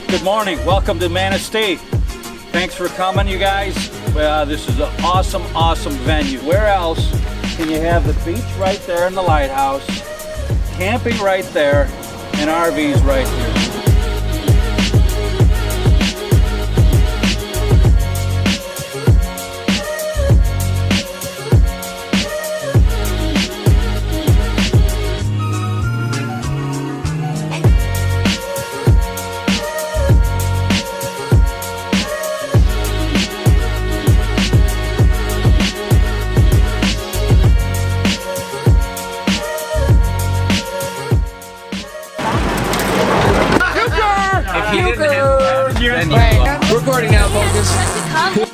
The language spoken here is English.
Good morning. Welcome to Manistee. Thanks for coming, you guys. This is an awesome, awesome venue. Where else can you have the beach right there in the lighthouse, camping right there, and RVs right here? Recording now, focus.